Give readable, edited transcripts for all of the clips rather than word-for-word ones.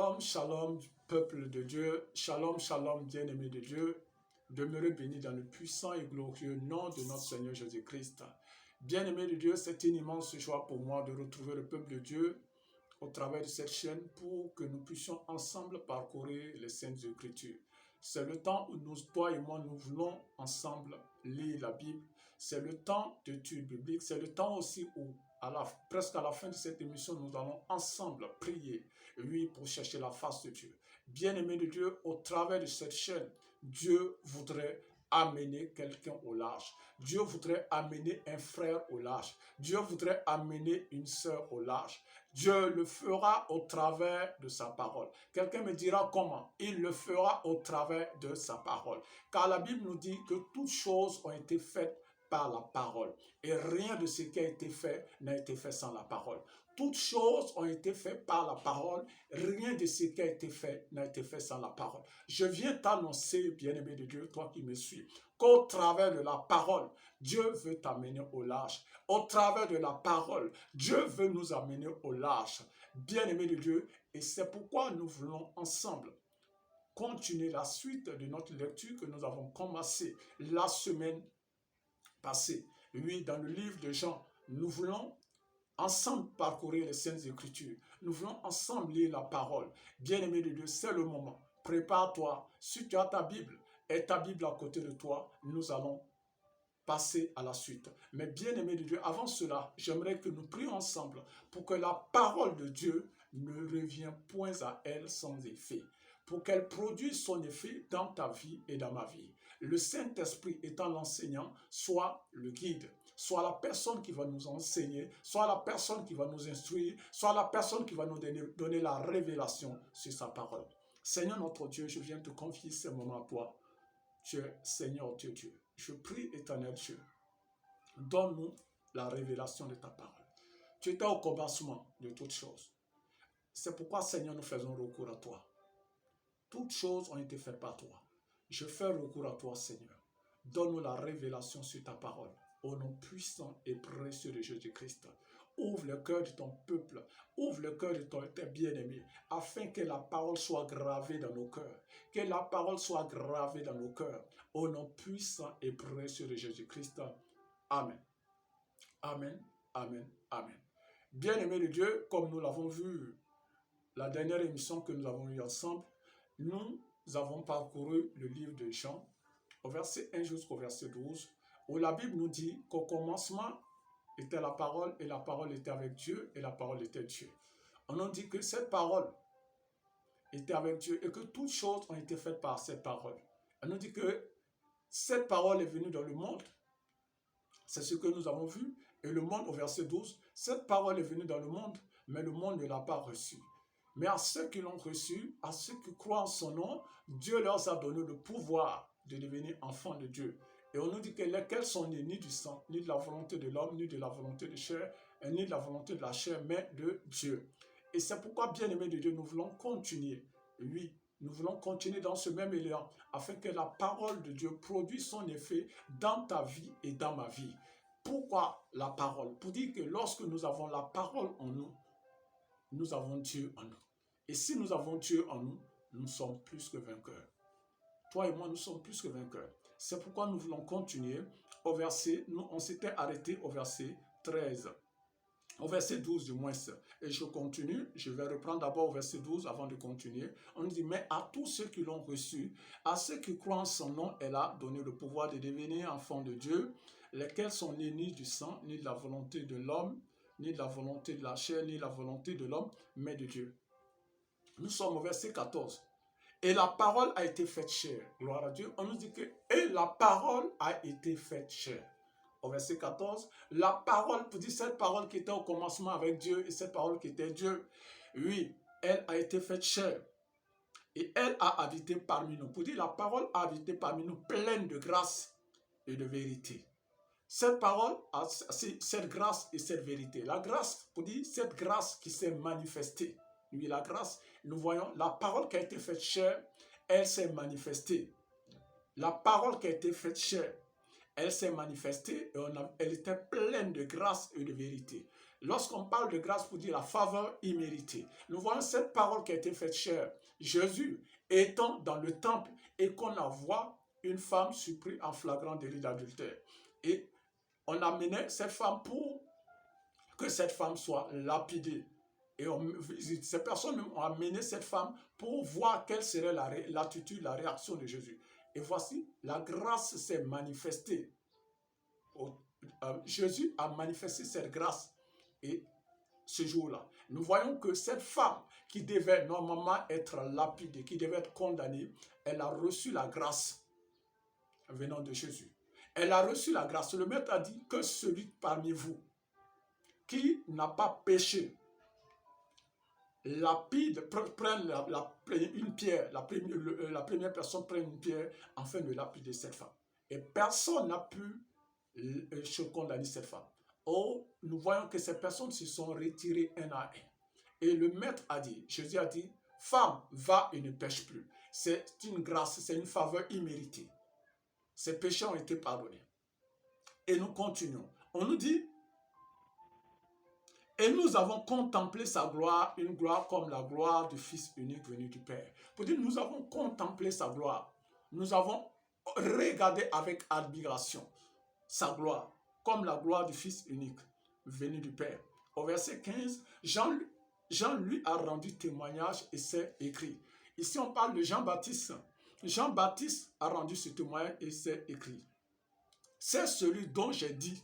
Shalom, shalom, peuple de Dieu. Shalom, shalom, bien-aimé de Dieu. Demeurez bénis dans le puissant et glorieux nom de notre Seigneur Jésus-Christ. Bien-aimé de Dieu, c'est une immense joie pour moi de retrouver le peuple de Dieu au travers de cette chaîne pour que nous puissions ensemble parcourir les Saintes Écritures. C'est le temps où nous, toi et moi, nous voulons ensemble lire la Bible. C'est le temps d'étude biblique. C'est le temps aussi où, presque à la fin de cette émission, nous allons ensemble prier, oui, pour chercher la face de Dieu. Bien-aimé de Dieu, au travers de cette chaîne, Dieu voudrait amener quelqu'un au large. Dieu voudrait amener un frère au large. Dieu voudrait amener une sœur au large. Dieu le fera au travers de sa parole. Quelqu'un me dira comment? Il le fera au travers de sa parole. Car la Bible nous dit que toutes choses ont été faites par la parole. Et rien de ce qui a été fait n'a été fait sans la parole. Toutes choses ont été faites par la parole. Rien de ce qui a été fait n'a été fait sans la parole. Je viens t'annoncer, bien-aimé de Dieu, toi qui me suis, qu'au travers de la parole, Dieu veut t'amener au large. Au travers de la parole, Dieu veut nous amener au large. Bien-aimé de Dieu, et c'est pourquoi nous voulons ensemble continuer la suite de notre lecture que nous avons commencé la semaine passée. Oui, dans le livre de Jean, nous voulons ensemble parcourir les Saintes Écritures. Nous voulons ensemble lire la parole. Bien-aimé de Dieu, c'est le moment. Prépare-toi. Si tu as ta Bible et ta Bible à côté de toi, nous allons passer à la suite. Mais bien-aimé de Dieu, avant cela, j'aimerais que nous prions ensemble pour que la parole de Dieu ne revienne point à elle sans effet, pour qu'elle produise son effet dans ta vie et dans ma vie. Le Saint-Esprit étant l'enseignant, soit le guide, soit la personne qui va nous enseigner, soit la personne qui va nous instruire, soit la personne qui va nous donner la révélation sur sa parole. Seigneur notre Dieu, je viens te confier ce moment à toi. Tu es Seigneur Dieu. Je prie, éternel Dieu, donne-nous la révélation de ta parole. Tu étais au commencement de toutes choses. C'est pourquoi, Seigneur, nous faisons recours à toi. Toutes choses ont été faites par toi. Je fais recours à toi, Seigneur. Donne-nous la révélation sur ta parole. Au nom puissant et précieux de Jésus-Christ. Ouvre le cœur de ton peuple. Ouvre le cœur de tes bien-aimés. Afin que la parole soit gravée dans nos cœurs. Que la parole soit gravée dans nos cœurs. Au nom puissant et précieux de Jésus-Christ. Amen. Amen. Amen. Amen. Bien-aimés de Dieu, comme nous l'avons vu la dernière émission que nous avons eue ensemble, nous avons parcouru le livre de Jean, au verset 1 jusqu'au verset 12, où la Bible nous dit qu'au commencement était la parole, et la parole était avec Dieu, et la parole était Dieu. On nous dit que cette parole était avec Dieu, et que toutes choses ont été faites par cette parole. On nous dit que cette parole est venue dans le monde. C'est ce que nous avons vu. Et le monde, au verset 12, cette parole est venue dans le monde, mais le monde ne l'a pas reçue. Mais à ceux qui l'ont reçu, à ceux qui croient en son nom, Dieu leur a donné le pouvoir de devenir enfants de Dieu. Et on nous dit que lesquels sont nés ni du sang, ni de la volonté de l'homme, ni de la volonté de chair, ni de la volonté de la chair, mais de Dieu. Et c'est pourquoi, bien-aimés de Dieu, nous voulons continuer. Oui, nous voulons continuer dans ce même élan, afin que la parole de Dieu produise son effet dans ta vie et dans ma vie. Pourquoi la parole? Pour dire que lorsque nous avons la parole en nous, nous avons Dieu en nous. Et si nous avons Dieu en nous, nous sommes plus que vainqueurs. Toi et moi, nous sommes plus que vainqueurs. C'est pourquoi nous voulons continuer au verset, on s'était arrêté au verset 13. Au verset 12 du moins. Et je continue, je vais reprendre d'abord au verset 12 avant de continuer. On dit, mais à tous ceux qui l'ont reçu, à ceux qui croient en son nom, elle a donné le pouvoir de devenir enfants de Dieu, lesquels sont nés ni du sang, ni de la volonté de l'homme, ni de la volonté de la chair, ni de la volonté de l'homme, mais de Dieu. Nous sommes au verset 14. Et la parole a été faite chair. Gloire à Dieu. On nous dit que et la parole a été faite chair. Au verset 14, la parole, pour dire cette parole qui était au commencement avec Dieu et cette parole qui était Dieu, oui, elle a été faite chair. Et elle a habité parmi nous. Pour dire la parole a habité parmi nous pleine de grâce et de vérité. Cette parole, cette grâce et cette vérité. La grâce, pour dire cette grâce qui s'est manifestée. Oui, la grâce, nous voyons la parole qui a été faite chair, elle s'est manifestée. La parole qui a été faite chair, elle s'est manifestée et elle était pleine de grâce et de vérité. Lorsqu'on parle de grâce pour dire la faveur imméritée, nous voyons cette parole qui a été faite chère. Jésus étant dans le temple et qu'on la voit une femme surprise en flagrant délit d'adultère. Et on amenait cette femme pour que cette femme soit lapidée. Et ces personnes même ont amené cette femme pour voir quelle serait l'attitude, la réaction de Jésus. Et voici, la grâce s'est manifestée. Jésus a manifesté cette grâce. Et ce jour-là, nous voyons que cette femme qui devait normalement être lapidée, qui devait être condamnée, elle a reçu la grâce venant de Jésus. Elle a reçu la grâce. Le maître a dit que celui parmi vous qui n'a pas péché, lapide, prenne une pierre, la première personne prenne une pierre afin de lapider cette femme. Et personne n'a pu condamner cette femme. Or, nous voyons que ces personnes se sont retirées un à un. Et le maître a dit, Jésus a dit, femme, va et ne pêche plus. C'est une grâce, c'est une faveur imméritée. Ces péchés ont été pardonnés. Et nous continuons. On nous dit, et nous avons contemplé sa gloire, une gloire comme la gloire du Fils unique venu du Père. Pour dire, nous avons contemplé sa gloire. Nous avons regardé avec admiration sa gloire, comme la gloire du Fils unique venu du Père. Au verset 15, Jean lui a rendu témoignage et c'est écrit. Ici, on parle de Jean-Baptiste. Jean-Baptiste a rendu ce témoignage et c'est écrit. C'est celui dont j'ai dit,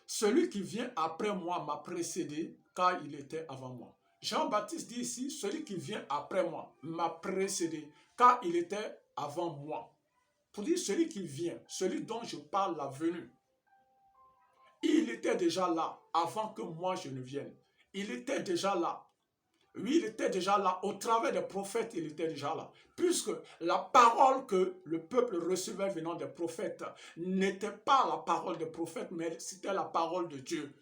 celui qui vient après moi m'a précédé, car il était avant moi. Jean-Baptiste dit ici, celui qui vient après moi m'a précédé, car il était avant moi. Pour dire celui qui vient, celui dont je parle, la venue. Il était déjà là, avant que moi je ne vienne. Il était déjà là. Oui, il était déjà là. Au travers des prophètes, il était déjà là. Puisque la parole que le peuple recevait venant des prophètes n'était pas la parole des prophètes, mais c'était la parole de Dieu.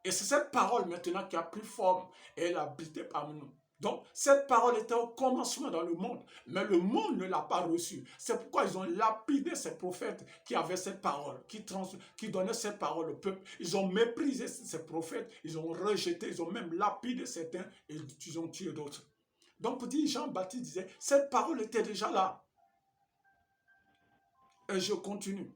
Et c'est cette parole maintenant qui a pris forme et elle habitait parmi nous. Donc, cette parole était au commencement dans le monde, mais le monde ne l'a pas reçue. C'est pourquoi ils ont lapidé ces prophètes qui avaient cette parole, qui donnaient cette parole au peuple. Ils ont méprisé ces prophètes, ils ont rejeté, ils ont même lapidé certains et ils ont tué d'autres. Donc, pour dire, Jean-Baptiste disait, cette parole était déjà là. Et je continue.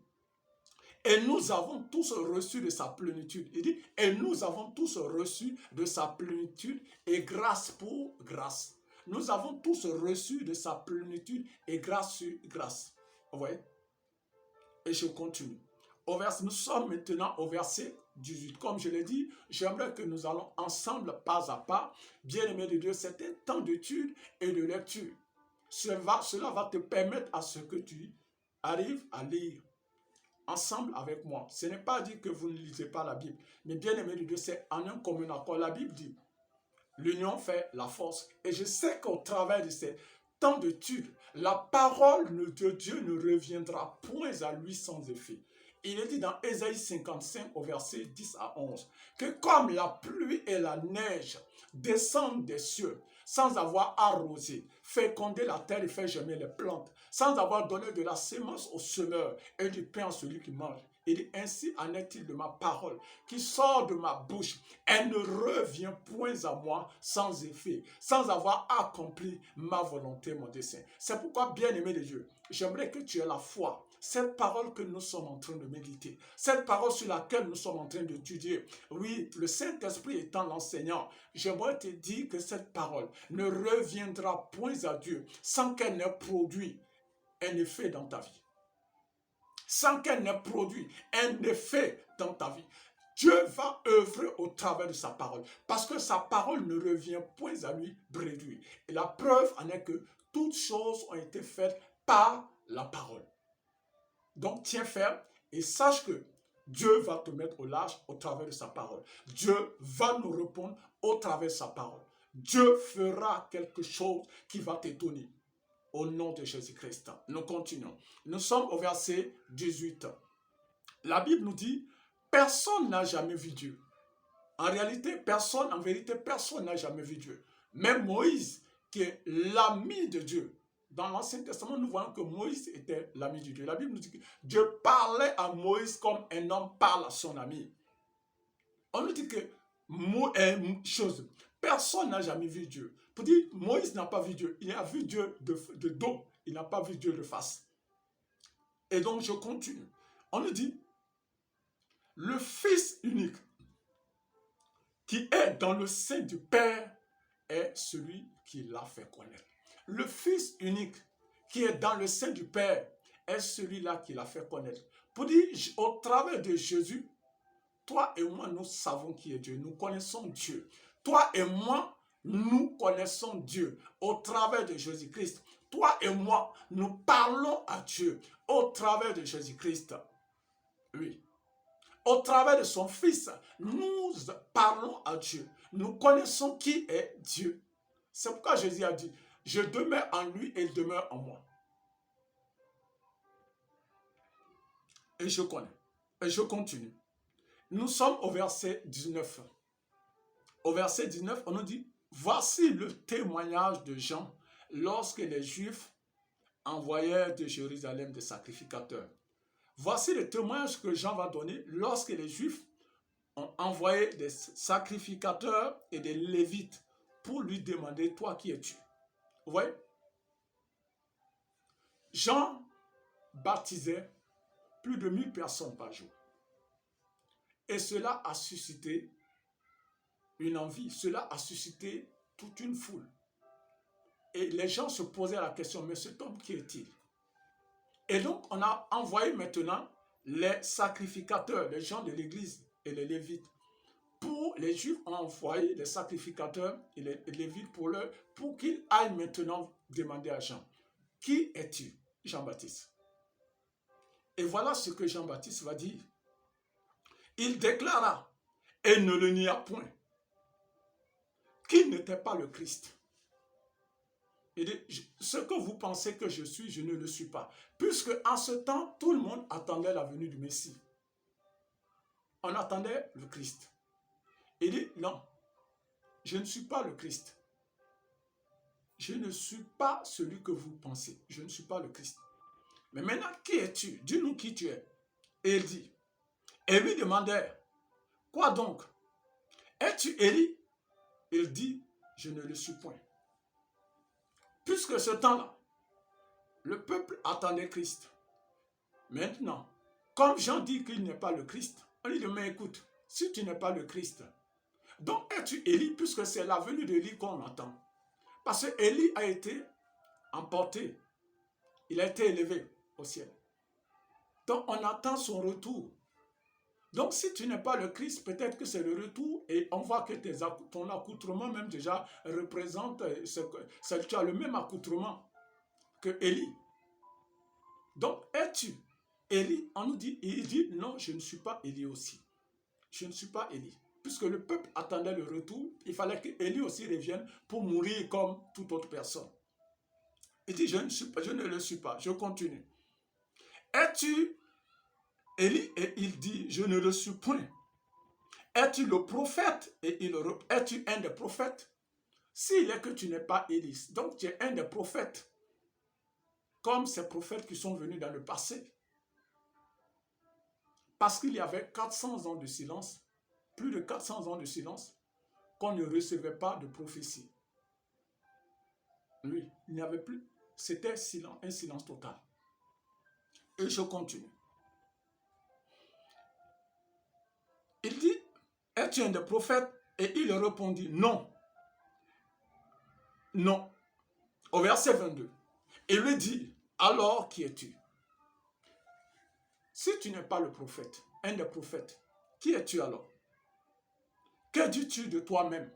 Et nous avons tous reçu de sa plénitude. Il dit, et nous avons tous reçu de sa plénitude et grâce pour grâce. Nous avons tous reçu de sa plénitude et grâce sur grâce. Vous voyez? Et je continue. Nous sommes maintenant au verset 18. Comme je l'ai dit, j'aimerais que nous allons ensemble, pas à pas. Bien-aimé de Dieu, c'est un temps d'étude et de lecture. Cela va te permettre à ce que tu arrives à lire ensemble avec moi. Ce n'est pas dit que vous ne lisez pas la Bible, mais bien aimé de Dieu, c'est en un commun accord. La Bible dit, l'union fait la force. Et je sais qu'au travers de ces temps d'études, la parole de Dieu ne reviendra point à lui sans effet. Il est dit dans Ésaïe 55 au verset 10 à 11 que comme la pluie et la neige descendent des cieux sans avoir arrosé, fécondé la terre et fait germer les plantes, sans avoir donné de la sémence au semeur et du pain à celui qui mange. Il dit, ainsi en est-il de ma parole qui sort de ma bouche. Elle ne revient point à moi sans effet, sans avoir accompli ma volonté, mon dessein. C'est pourquoi, bien-aimé de Dieu, j'aimerais que tu aies la foi. Cette parole que nous sommes en train de méditer, cette parole sur laquelle nous sommes en train d'étudier, oui, le Saint-Esprit étant l'enseignant, j'aimerais te dire que cette parole ne reviendra point à Dieu sans qu'elle n'ait produit un effet dans ta vie. Sans qu'elle n'ait produit un effet dans ta vie. Dieu va œuvrer au travers de sa parole, parce que sa parole ne revient point à lui bréduire. Et la preuve en est que toutes choses ont été faites par la parole. Donc tiens ferme et sache que Dieu va te mettre au large au travers de sa parole. Dieu va nous répondre au travers de sa parole. Dieu fera quelque chose qui va t'étonner. Au nom de Jésus-Christ. Nous continuons. Nous sommes au verset 18. La Bible nous dit, personne n'a jamais vu Dieu. En réalité, en vérité, personne n'a jamais vu Dieu. Même Moïse, qui est l'ami de Dieu. Dans l'Ancien Testament, nous voyons que Moïse était l'ami de Dieu. La Bible nous dit que Dieu parlait à Moïse comme un homme parle à son ami. On nous dit que chose. Personne n'a jamais vu Dieu. Pour dire, Moïse n'a pas vu Dieu. Il a vu Dieu de dos. Il n'a pas vu Dieu de face. Et donc, je continue. On nous dit, le Fils unique qui est dans le sein du Père est celui qui l'a fait connaître. Le Fils unique qui est dans le sein du Père est celui-là qui l'a fait connaître. Pour dire, au travers de Jésus, toi et moi, nous savons qui est Dieu. Nous connaissons Dieu. Toi et moi, nous connaissons Dieu au travers de Jésus-Christ. Toi et moi, nous parlons à Dieu au travers de Jésus-Christ. Oui. Au travers de son Fils, nous parlons à Dieu. Nous connaissons qui est Dieu. C'est pourquoi Jésus a dit, je demeure en lui et il demeure en moi. Et je connais. Et je continue. Nous sommes au verset 19. Au verset 19, on nous dit, voici le témoignage de Jean lorsque les Juifs envoyèrent de Jérusalem des sacrificateurs. Voici le témoignage que Jean va donner lorsque les Juifs ont envoyé des sacrificateurs et des Lévites pour lui demander, toi qui es-tu? Vous voyez? Jean baptisait plus de 1000 personnes par jour. Et cela a suscité une envie, cela a suscité toute une foule. Et les gens se posaient la question, mais cet homme, qui est-il? Et donc, on a envoyé maintenant les sacrificateurs, les gens de l'église et les Lévites. Pour les Juifs ont envoyé les sacrificateurs et les Lévites pour qu'ils aillent maintenant demander à Jean, qui es-tu? Jean-Baptiste. Et voilà ce que Jean-Baptiste va dire. Il déclara, et ne le nia point, qu'il n'était pas le Christ. Il dit, ce que vous pensez que je suis, je ne le suis pas. Puisque en ce temps, tout le monde attendait la venue du Messie. On attendait le Christ. Il dit, non, je ne suis pas le Christ. Je ne suis pas celui que vous pensez. Je ne suis pas le Christ. Mais maintenant, qui es-tu? Dis-nous qui tu es. Et il dit, et lui demandèrent, quoi donc? Es-tu Élie? Il dit, je ne le suis point. Puisque ce temps-là, le peuple attendait Christ. Maintenant, comme Jean dit qu'il n'est pas le Christ, on lui dit, mais écoute, si tu n'es pas le Christ, donc es-tu Élie, puisque c'est la venue d'Élie qu'on attend. Parce que Élie a été emporté, il a été élevé au ciel. Donc on attend son retour. Donc si tu n'es pas le Christ, peut-être que c'est le retour et on voit que ton accoutrement même déjà représente, tu as le même accoutrement que Élie. Donc es-tu Élie? On nous dit, il dit non, je ne suis pas Élie aussi. Je ne suis pas Élie. Puisque le peuple attendait le retour, il fallait qu'Élie aussi revienne pour mourir comme toute autre personne. Il dit, je ne le suis pas. Je continue. Es-tu Élie? Et il dit, je ne le suis point. Es-tu le prophète? Et es-tu un des prophètes? S'il est que tu n'es pas Élie, donc tu es un des prophètes, comme ces prophètes qui sont venus dans le passé. Parce qu'il y avait 400 ans de silence, plus de 400 ans de silence, qu'on ne recevait pas de prophétie. Oui, il n'y avait plus. C'était un silence total. Et je continue. Il dit, es-tu un des prophètes? Et il répondit, non. Non. Au verset 22. Il lui dit, alors qui es-tu? Si tu n'es pas le prophète, un des prophètes, qui es-tu alors? Que dis-tu de toi-même?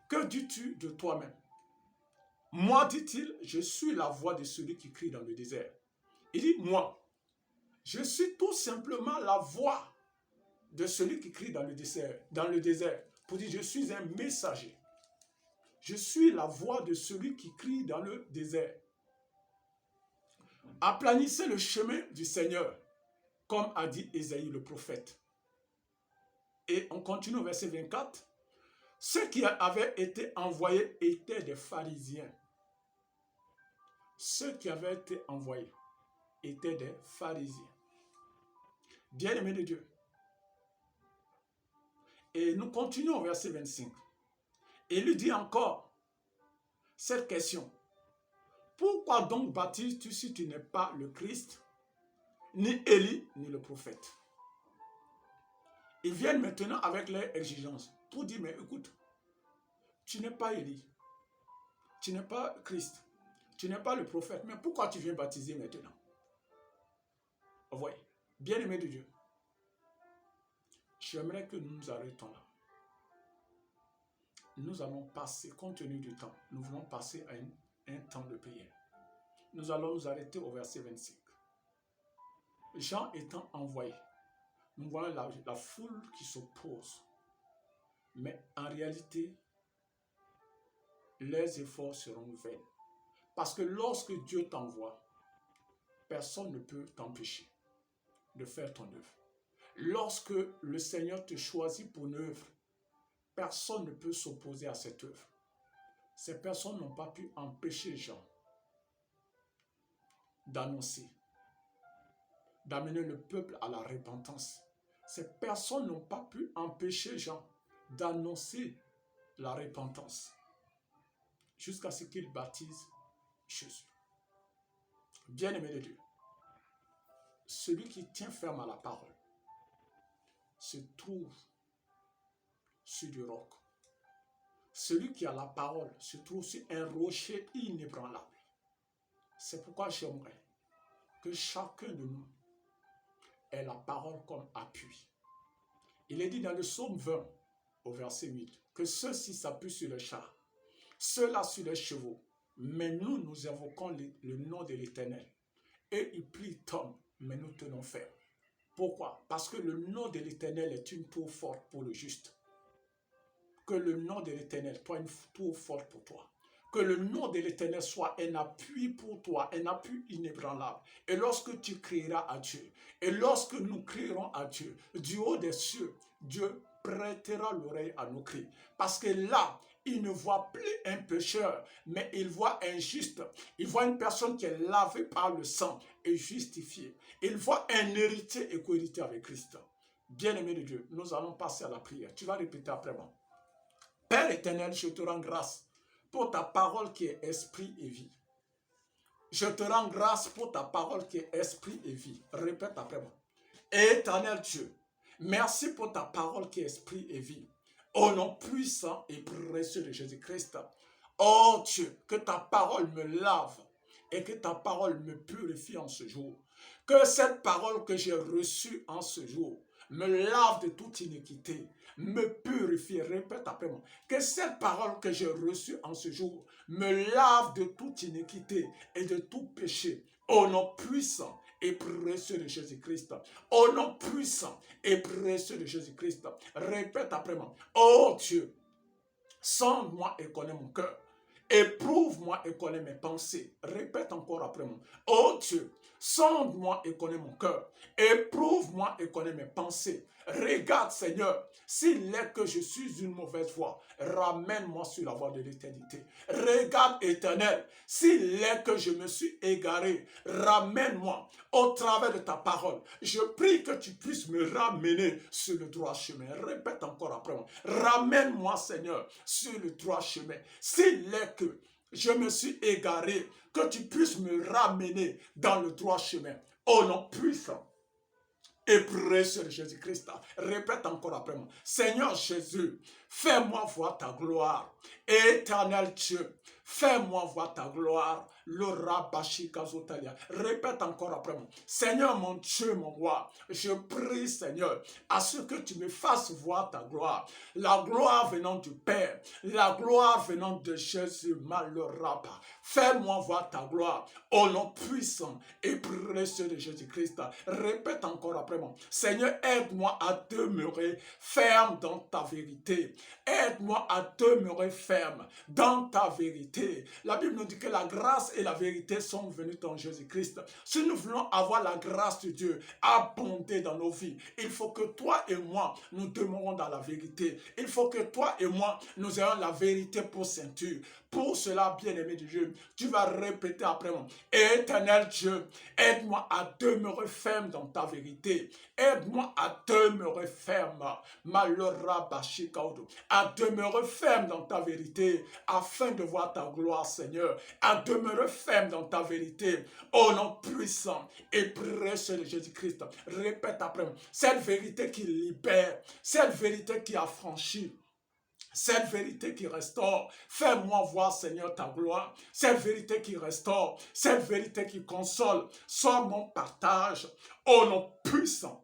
Que dis-tu de toi-même? Moi, dit-il, je suis la voix de celui qui crie dans le désert. Il dit, moi, je suis tout simplement la voix de celui qui crie dans le désert, pour dire, je suis un messager. Je suis la voix de celui qui crie dans le désert. Aplanissez le chemin du Seigneur, comme a dit Ésaïe le prophète. Et on continue au verset 24. Ceux qui avaient été envoyés étaient des pharisiens. Ceux qui avaient été envoyés étaient des pharisiens. Bien-aimés de Dieu, Et nous continuons au verset 25. Et il lui dit encore cette question. Pourquoi donc baptises-tu si tu n'es pas le Christ, ni Élie, ni le prophète? Ils viennent maintenant avec leurs exigences pour dire, mais écoute, tu n'es pas Élie, tu n'es pas Christ, tu n'es pas le prophète, mais pourquoi tu viens baptiser maintenant? Vous voyez, bien-aimé de Dieu, j'aimerais que nous nous arrêtons là. Nous allons passer, compte tenu du temps, nous voulons passer à un temps de prière. Nous allons nous arrêter au verset 25. Jean étant envoyé, nous voyons la foule qui s'oppose. Mais en réalité, les efforts seront vains. Parce que lorsque Dieu t'envoie, personne ne peut t'empêcher de faire ton œuvre. Lorsque le Seigneur te choisit pour une œuvre, personne ne peut s'opposer à cette œuvre. Ces personnes n'ont pas pu empêcher Jean d'annoncer, d'amener le peuple à la repentance. Ces personnes n'ont pas pu empêcher Jean d'annoncer la repentance jusqu'à ce qu'il baptise Jésus. Bien-aimé de Dieu, celui qui tient ferme à la parole se trouve sur du roc. Celui qui a la parole se trouve sur un rocher inébranlable. C'est pourquoi j'aimerais que chacun de nous ait la parole comme appui. Il est dit dans le psaume 20, au verset 8, que ceux-ci s'appuient sur le char, ceux-là sur les chevaux, mais nous invoquons le nom de l'Éternel. Et il plie, tombe, mais nous tenons ferme. Pourquoi? Parce que le nom de l'Éternel est une tour forte pour le juste. Que le nom de l'Éternel soit une tour forte pour toi. Que le nom de l'Éternel soit un appui pour toi, un appui inébranlable. Et lorsque tu crieras à Dieu, et lorsque nous crierons à Dieu, du haut des cieux, Dieu prêtera l'oreille à nos cris. Parce que là, il ne voit plus un pécheur, mais il voit un juste. Il voit une personne qui est lavée par le sang et justifiée. Il voit un héritier et co-héritier avec Christ. Bien-aimé de Dieu, nous allons passer à la prière. Tu vas répéter après moi. Père éternel, je te rends grâce pour ta parole qui est esprit et vie. Je te rends grâce pour ta parole qui est esprit et vie. Répète après moi. Éternel Dieu, merci pour ta parole qui est esprit et vie. Au nom puissant et précieux de Jésus-Christ. Oh Dieu, que ta parole me lave et que ta parole me purifie en ce jour. Que cette parole que j'ai reçue en ce jour me lave de toute iniquité, me purifie. Répète après moi. Que cette parole que j'ai reçue en ce jour me lave de toute iniquité et de tout péché. Au nom puissant et précieux de Jésus-Christ. Au nom puissant et précieux de Jésus-Christ. Répète après moi. Oh Dieu, sonde-moi et connais mon cœur. Éprouve-moi et connais mes pensées. Répète encore après moi. Oh Dieu, sonde-moi et connais mon cœur. Éprouve-moi et connais mes pensées. Regarde, Seigneur, s'il est que je suis une mauvaise voie, ramène-moi sur la voie de l'éternité. Regarde, Éternel, s'il est que je me suis égaré, ramène-moi au travers de ta parole. Je prie que tu puisses me ramener sur le droit chemin. Répète encore après moi. Ramène-moi, Seigneur, sur le droit chemin. S'il est que je me suis égaré, que tu puisses me ramener dans le droit chemin. Au nom puissant et précieux de Jésus-Christ. Répète encore après moi. Seigneur Jésus, fais-moi voir ta gloire. Éternel Dieu, fais-moi voir ta gloire. Le Rabashi Kazotalia. Répète encore après moi. Seigneur mon Dieu, mon roi, je prie, Seigneur, à ce que tu me fasses voir ta gloire. La gloire venant du Père, la gloire venant de Jésus, Maloraba. Fais-moi voir ta gloire au nom puissant et précieux de Jésus-Christ. Répète encore après moi. Seigneur, aide-moi à demeurer ferme dans ta vérité. Aide-moi à demeurer ferme dans ta vérité. La Bible nous dit que la grâce et la vérité sont venues en Jésus-Christ. Si nous voulons avoir la grâce de Dieu abonder dans nos vies, il faut que toi et moi, nous demeurons dans la vérité. Il faut que toi et moi, nous ayons la vérité pour ceinture. Pour cela, bien-aimé de Dieu, tu vas répéter après moi. Éternel Dieu, aide-moi à demeurer ferme dans ta vérité. Aide-moi à demeurer ferme, Malora Bashikaudo, à demeurer ferme dans ta vérité, afin de voir ta gloire, Seigneur, à demeurer ferme dans ta vérité, au nom puissant et précieux de Jésus-Christ. Répète après moi, cette vérité qui libère, cette vérité qui affranchit, cette vérité qui restaure. Fais-moi voir, Seigneur, ta gloire. Cette vérité qui restaure, cette vérité qui console, sois mon partage, au nom puissant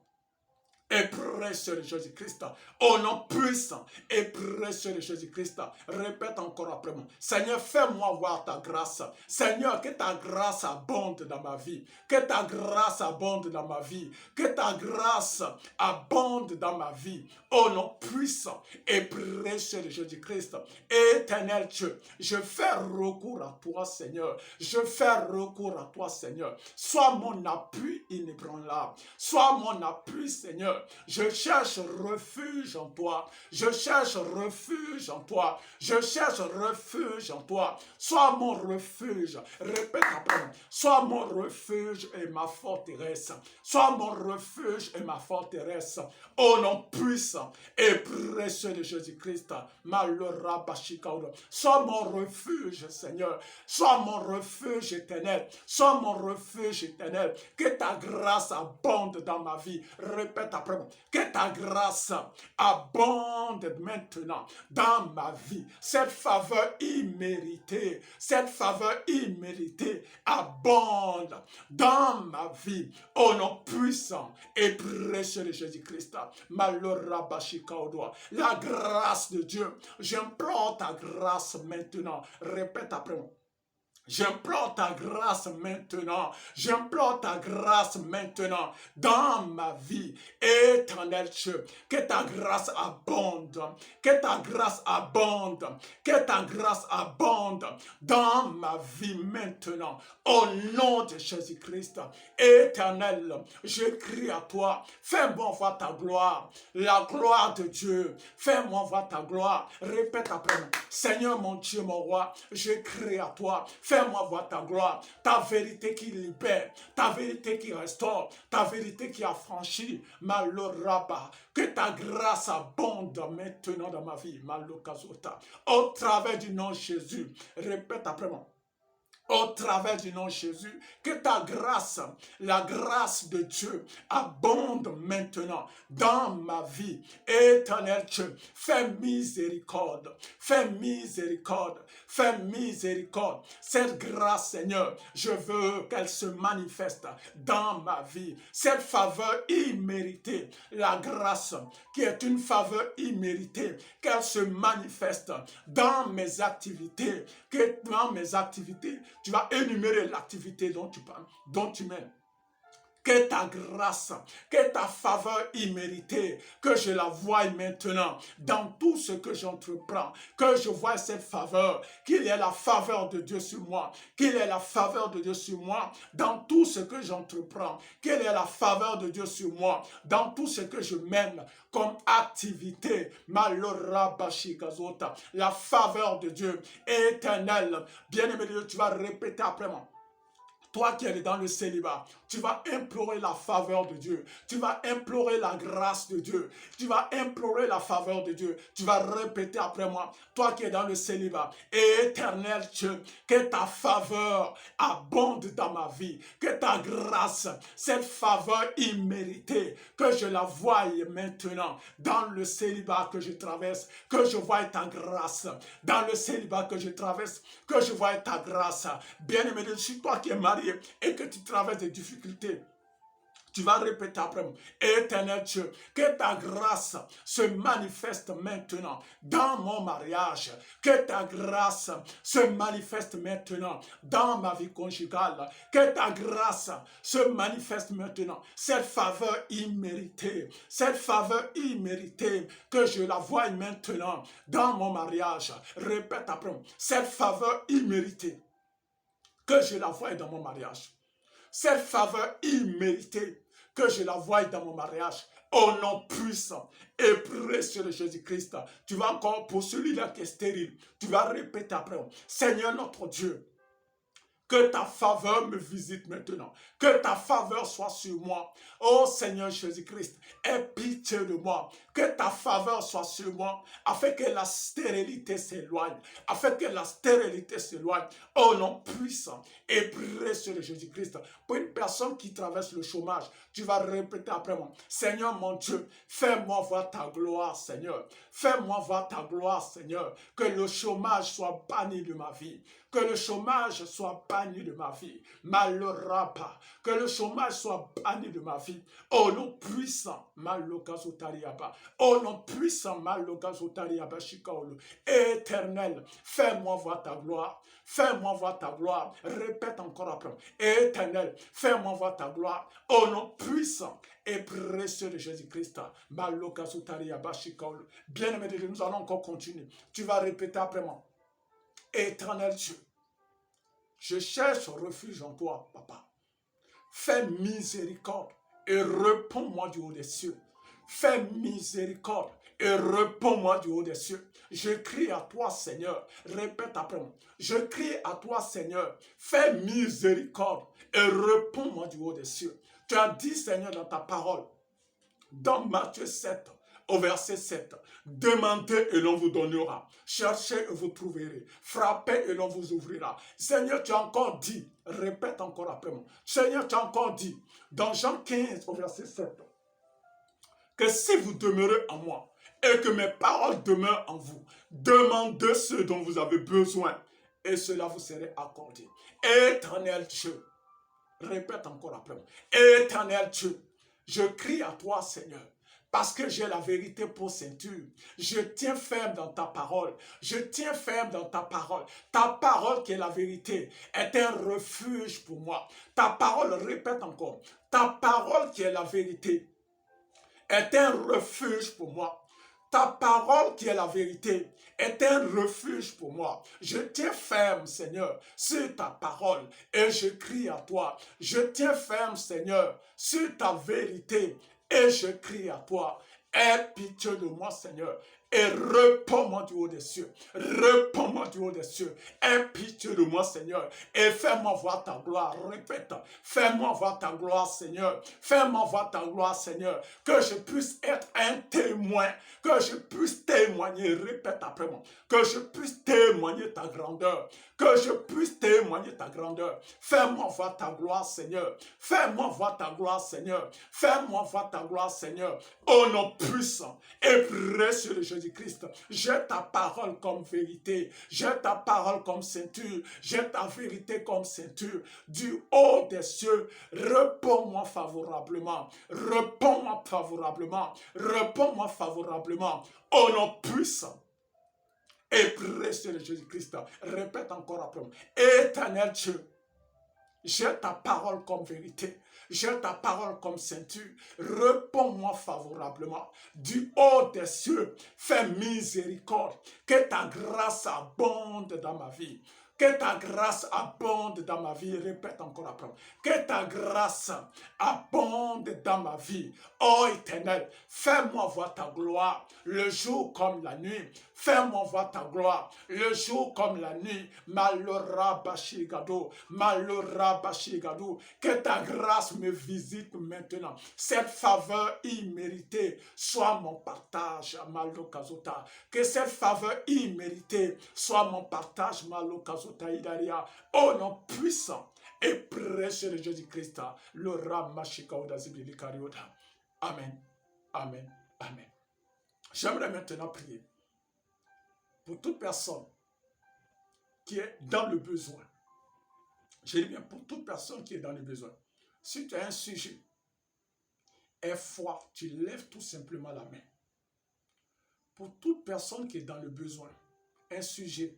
et précieux de Jésus-Christ, au nom puissant et précieux de Jésus-Christ. Répète encore après moi. Seigneur, fais-moi voir ta grâce. Seigneur, que ta grâce abonde dans ma vie. Que ta grâce abonde dans ma vie. Que ta grâce abonde dans ma vie. Au nom puissant et précieux de Jésus-Christ. Éternel Dieu, je fais recours à toi, Seigneur. Je fais recours à toi, Seigneur. Sois mon appui inébranlable. Sois mon appui, Seigneur. Je cherche refuge en toi. Je cherche refuge en toi. Je cherche refuge en toi. Sois mon refuge. Répète après moi. Sois mon refuge et ma forteresse. Sois mon refuge et ma forteresse. Au nom puissant et précieux de Jésus-Christ. Malora Bashikaodo. Sois mon refuge, Seigneur. Sois mon refuge éternel. Sois mon refuge éternel. Que ta grâce abonde dans ma vie. Répète après moi. Que ta grâce abonde maintenant dans ma vie. Cette faveur imméritée abonde dans ma vie. Au nom puissant et précieux de Jésus-Christ. Malora Bashikaodoa. La grâce de Dieu. J'implore ta grâce maintenant. Répète après moi. J'implore ta grâce maintenant. J'implore ta grâce maintenant dans ma vie. Éternel Dieu, que ta grâce abonde. Que ta grâce abonde. Que ta grâce abonde dans ma vie maintenant. Au nom de Jésus-Christ. Éternel, je crie à toi. Fais-moi voir ta gloire. La gloire de Dieu. Fais-moi voir ta gloire. Répète après moi. Seigneur mon Dieu, mon roi, je crie à toi. Fais-moi voir ta gloire, ta vérité qui libère, ta vérité qui restaure, ta vérité qui affranchit. Maloraba, que ta grâce abonde maintenant dans ma vie. Malokazota. Au travers du nom de Jésus, répète après moi. Au travers du nom de Jésus, que ta grâce, la grâce de Dieu, abonde maintenant dans ma vie. Éternel Dieu, fais miséricorde, fais miséricorde, fais miséricorde. Cette grâce, Seigneur, je veux qu'elle se manifeste dans ma vie. Cette faveur imméritée, la grâce qui est une faveur imméritée, qu'elle se manifeste dans mes activités, que dans mes activités, tu vas énumérer l'activité dont tu mènes. Que ta grâce, que ta faveur imméritée, que je la voie maintenant dans tout ce que j'entreprends, que je vois cette faveur, qu'il y ait la faveur de Dieu sur moi, qu'il y ait la faveur de Dieu sur moi dans tout ce que j'entreprends, qu'il y ait la faveur de Dieu sur moi dans tout ce que je mène comme activité. Malora Bashikazota, la faveur de Dieu éternelle. Bien-aimé de Dieu, tu vas répéter après moi. Toi qui es dans le célibat, tu vas implorer la faveur de Dieu. Tu vas implorer la grâce de Dieu. Tu vas implorer la faveur de Dieu. Tu vas répéter après moi. Toi qui es dans le célibat, éternel Dieu, que ta faveur abonde dans ma vie. Que ta grâce, cette faveur imméritée, que je la voie maintenant dans le célibat que je traverse. Que je voie ta grâce. Dans le célibat que je traverse, que je voie ta grâce. Bien-aimé, je suis toi qui es marié et que tu traverses des difficultés. Tu vas répéter après moi. Éternel Dieu, que ta grâce se manifeste maintenant dans mon mariage. Que ta grâce se manifeste maintenant dans ma vie conjugale. Que ta grâce se manifeste maintenant. Cette faveur imméritée, que je la voie maintenant dans mon mariage. Répète après moi. Cette faveur imméritée, que je la voie dans mon mariage. Cette faveur imméritée, que je la voie dans mon mariage. Au nom puissant et précieux de Jésus-Christ, tu vas encore, pour celui-là qui est stérile, tu vas répéter après. Seigneur notre Dieu, que ta faveur me visite maintenant. Que ta faveur soit sur moi. Oh Seigneur Jésus-Christ, aie pitié de moi. Que ta faveur soit sur moi, afin que la stérilité s'éloigne. Afin que la stérilité s'éloigne. Au nom puissant et précieux de Jésus-Christ. Pour une personne qui traverse le chômage, tu vas répéter après moi. Seigneur mon Dieu, fais-moi voir ta gloire, Seigneur. Fais-moi voir ta gloire, Seigneur. Que le chômage soit banni de ma vie. Que le chômage soit banni de ma vie. Maloraba. Que le chômage soit banni de ma vie. Au nom puissant, Malokazotariaba. Au nom puissant, Malokazotariaba Shikaolo. Éternel, fais-moi voir ta gloire. Fais-moi voir ta gloire. Répète encore après. Éternel, fais-moi voir ta gloire. Au nom puissant et précieux de Jésus-Christ. Malokazotariaba Shikaolo. Bien-aimé de Dieu, nous allons encore continuer. Tu vas répéter après moi. Éternel Dieu, je cherche refuge en toi, papa. Fais miséricorde et réponds-moi du haut des cieux. Fais miséricorde et réponds-moi du haut des cieux. Je crie à toi, Seigneur. Répète après moi. Je crie à toi, Seigneur. Fais miséricorde et réponds-moi du haut des cieux. Tu as dit, Seigneur, dans ta parole, dans Matthieu 7, au verset 7, demandez et l'on vous donnera. Cherchez et vous trouverez. Frappez et l'on vous ouvrira. Seigneur, tu as encore dit, répète encore après moi. Seigneur, tu as encore dit, dans Jean 15, au verset 7, que si vous demeurez en moi et que mes paroles demeurent en vous, demandez ce dont vous avez besoin et cela vous sera accordé. Éternel Dieu, répète encore après moi. Éternel Dieu, je crie à toi, Seigneur. Parce que j'ai la vérité pour ceinture. Je tiens ferme dans ta parole. Je tiens ferme dans ta parole. Ta parole qui est la vérité est un refuge pour moi. Ta parole, répète encore. Ta parole qui est la vérité est un refuge pour moi. Ta parole qui est la vérité est un refuge pour moi. Je tiens ferme, Seigneur, sur ta parole et je crie à toi. Je tiens ferme, Seigneur, sur ta vérité et je crie à toi. Aie pitié de moi, Seigneur, et réponds-moi du haut des cieux. Réponds-moi du haut des cieux. Aie pitié de moi, Seigneur, et fais-moi voir ta gloire. Répète, fais-moi voir ta gloire, Seigneur. Fais-moi voir ta gloire, Seigneur, que je puisse être un témoin, que je puisse témoigner, répète après moi, que je puisse témoigner ta grandeur, que je puisse témoigner ta grandeur. Fais-moi voir ta gloire, Seigneur. Fais-moi voir ta gloire, Seigneur. Fais-moi voir ta gloire, Seigneur. Au nom puissant et précieux de Jésus-Christ, j'ai ta parole comme vérité. J'ai ta parole comme ceinture. J'ai ta vérité comme ceinture. Du haut des cieux, réponds-moi favorablement. Réponds-moi favorablement. Réponds-moi favorablement. Au nom puissant et précieux de Jésus-Christ. Répète encore après moi. Éternel Dieu, j'ai ta parole comme vérité. J'ai ta parole comme ceinture. Réponds-moi favorablement. Du haut des cieux, fais miséricorde. Que ta grâce abonde dans ma vie. Que ta grâce abonde dans ma vie. Répète encore après. Que ta grâce abonde dans ma vie. Ô Éternel, fais-moi voir ta gloire le jour comme la nuit. Fais-moi voir ta gloire le jour comme la nuit. Malora Bashigado. Malora Bashigado. Que ta grâce me visite maintenant. Cette faveur imméritée soit mon partage. Malokazota. Que cette faveur imméritée soit mon partage. Malokazota. Au nom puissant et précieux de Jésus-Christ, le Amen, amen, amen. J'aimerais maintenant prier pour toute personne qui est dans le besoin. Je dis bien pour toute personne qui est dans le besoin. Si tu as un sujet, aie foi, tu lèves tout simplement la main. Pour toute personne qui est dans le besoin, un sujet.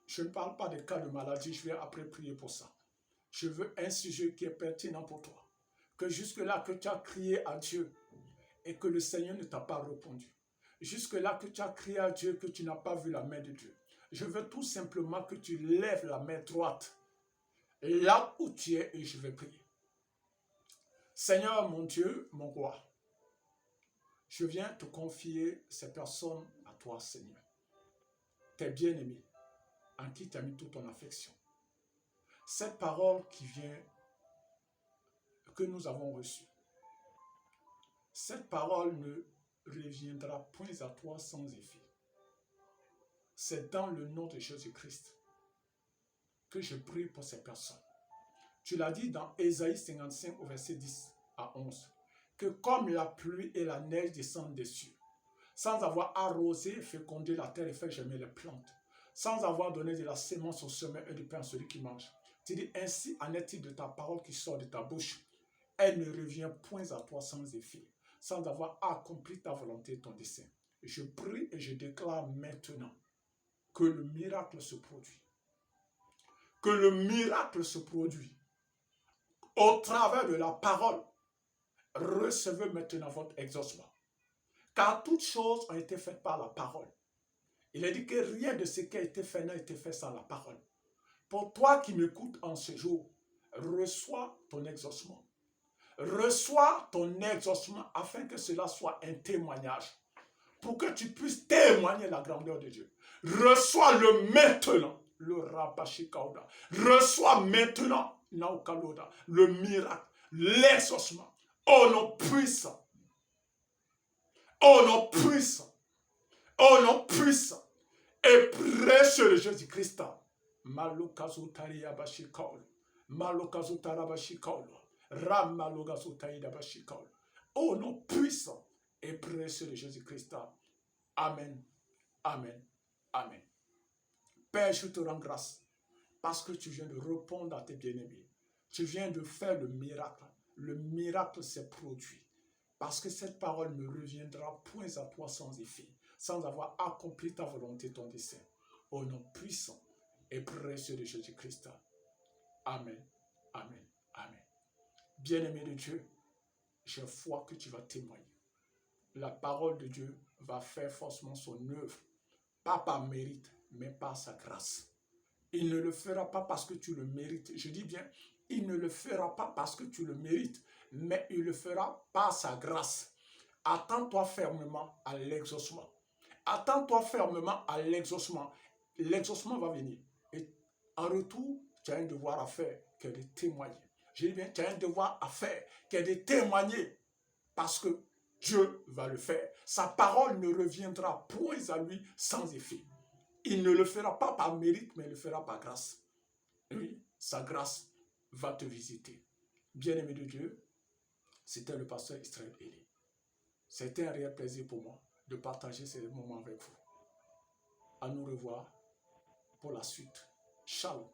Je ne parle pas des cas de maladie, je vais après prier pour ça. Je veux un sujet qui est pertinent pour toi. Que jusque-là que tu as crié à Dieu et que le Seigneur ne t'a pas répondu. Jusque-là que tu as crié à Dieu que tu n'as pas vu la main de Dieu. Je veux tout simplement que tu lèves la main droite là où tu es et je vais prier. Seigneur, mon Dieu, mon roi, je viens te confier ces personnes à toi, Seigneur. Tes bien-aimés, en qui tu as mis toute ton affection. Cette parole qui vient, que nous avons reçue, cette parole ne reviendra point à toi sans effet. C'est dans le nom de Jésus-Christ que je prie pour ces personnes. Tu l'as dit dans Ésaïe 55 au verset 10 à 11, que comme la pluie et la neige descendent des cieux, sans avoir arrosé, fécondé la terre et fait germer les plantes, sans avoir donné de la sémence au semeur et du pain à celui qui mange. Tu dis, ainsi en est-il de ta parole qui sort de ta bouche. Elle ne revient point à toi sans effet, sans avoir accompli ta volonté et ton dessein. Je prie et je déclare maintenant que le miracle se produit. Que le miracle se produit. Au travers de la parole, recevez maintenant votre exaucement. Car toutes choses ont été faites par la parole. Il est dit que rien de ce qui a été fait n'a été fait sans la parole. Pour toi qui m'écoutes en ce jour, reçois ton exaucement. Reçois ton exaucement afin que cela soit un témoignage. Pour que tu puisses témoigner la grandeur de Dieu. Reçois-le maintenant. Le Rabashikaoda. Reçois maintenant Naukaloda, le miracle, l'exaucement. Au nom puissant. Au nom puissant. Au nom puissant. Et précieux de Jésus-Christ. Malokazutariabashikaol. Malokazutarabashikaol. Ramalogazutaidabashikaol. Au nom puissant et précieux de Jésus-Christ. Amen. Amen. Amen. Père, je te rends grâce parce que tu viens de répondre à tes bien-aimés. Tu viens de faire le miracle. Le miracle s'est produit. Parce que cette parole ne reviendra point à toi sans effet, sans avoir accompli ta volonté, ton dessein. Au nom puissant et précieux de Jésus-Christ. Amen. Amen. Amen. Bien-aimé de Dieu, j'ai foi que tu vas témoigner. La parole de Dieu va faire forcément son œuvre, pas par mérite, mais par sa grâce. Il ne le fera pas parce que tu le mérites. Je dis bien, il ne le fera pas parce que tu le mérites, mais il le fera par sa grâce. Attends-toi fermement à l'exaucement. Attends-toi fermement à l'exaucement. L'exaucement va venir. Et en retour, tu as un devoir à faire, qui est de témoigner. Je dis bien, tu as un devoir à faire, qui est de témoigner. Parce que Dieu va le faire. Sa parole ne reviendra point à lui sans effet. Il ne le fera pas par mérite, mais il le fera par grâce. Oui, sa grâce va te visiter. Bien-aimé de Dieu, c'était le pasteur Israël Eli. C'était un réel plaisir pour moi de partager ces moments avec vous. À nous revoir pour la suite. Shalom.